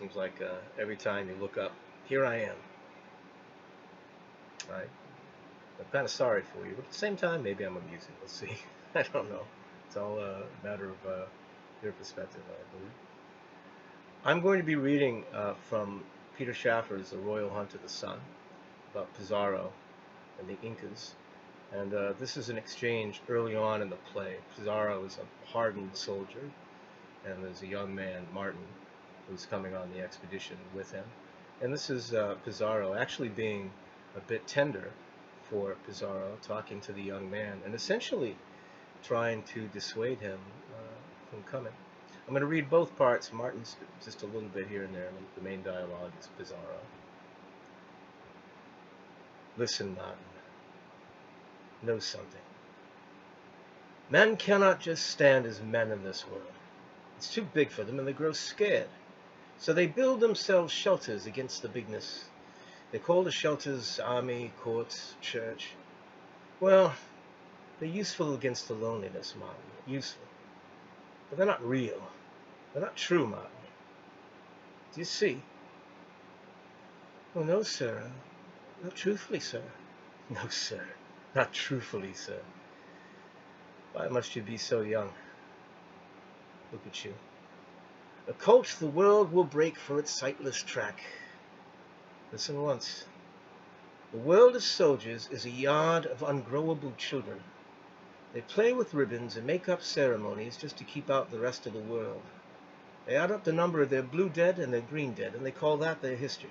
Seems like every time you look up, here I am. Right? I'm kind of sorry for you, but at the same time, maybe I'm amusing. We'll see. I don't know. It's all a matter of your perspective, I believe. I'm going to be reading from Peter Shaffer's The Royal Hunt of the Sun about Pizarro and the Incas. And this is an exchange early on in the play. Pizarro is a hardened soldier, and there's a young man, Martin, who's coming on the expedition with him. And this is Pizarro actually being a bit tender for Pizarro, talking to the young man, and essentially trying to dissuade him from coming. I'm going to read both parts. Martin's just a little bit here and there, and the main dialogue is Pizarro. Listen, Martin. Know something. Men cannot just stand as men in this world. It's too big for them, and they grow scared. So they build themselves shelters against the bigness. They call the shelters army, courts, church. Well, they're useful against the loneliness, Martin. Useful. But they're not real. They're not true, Martin. Do you see? Oh, no, sir. Not truthfully, sir. No, sir. Not truthfully, sir. Why must you be so young? Look at you. A coach the world will break for its sightless track. Listen once. The world of soldiers is a yard of ungrowable children. They play with ribbons and make up ceremonies just to keep out the rest of the world. They add up the number of their blue dead and their green dead, and they call that their history.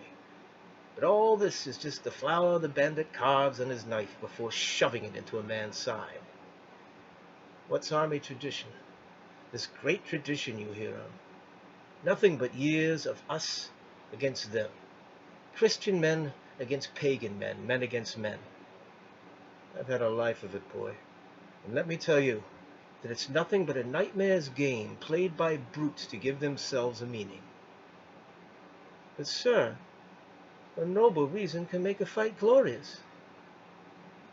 But all this is just the flower the bandit carves on his knife before shoving it into a man's side. What's army tradition? This great tradition you hear of. Nothing but years of us against them. Christian men against pagan men, men against men. I've had a life of it, boy. And let me tell you that it's nothing but a nightmare's game played by brutes to give themselves a meaning. But, sir, a noble reason can make a fight glorious.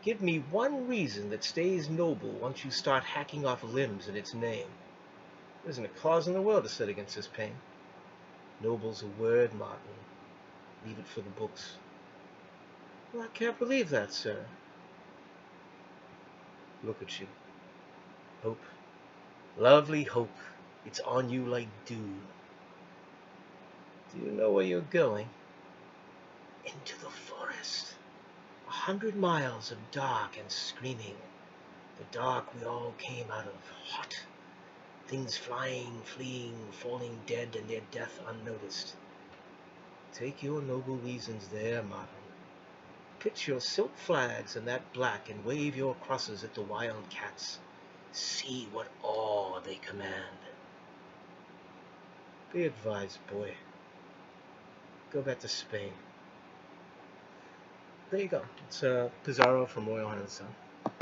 Give me one reason that stays noble once you start hacking off limbs in its name. There isn't a cause in the world to set against this pain. Noble's a word, Martin. Leave it for the books. Well, I can't believe that, sir. Look at you. Hope. Lovely hope. It's on you like dew. Do you know where you're going? Into the forest. 100 miles of dark and screaming. The dark we all came out of. Hot. Things flying, fleeing, falling dead, and their death unnoticed. Take your noble reasons there, Martin. Pitch your silk flags in that black and wave your crosses at the wild cats. See what awe they command. Be advised, boy. Go back to Spain. There you go. It's Pizarro from Royal Hunt of the Sun.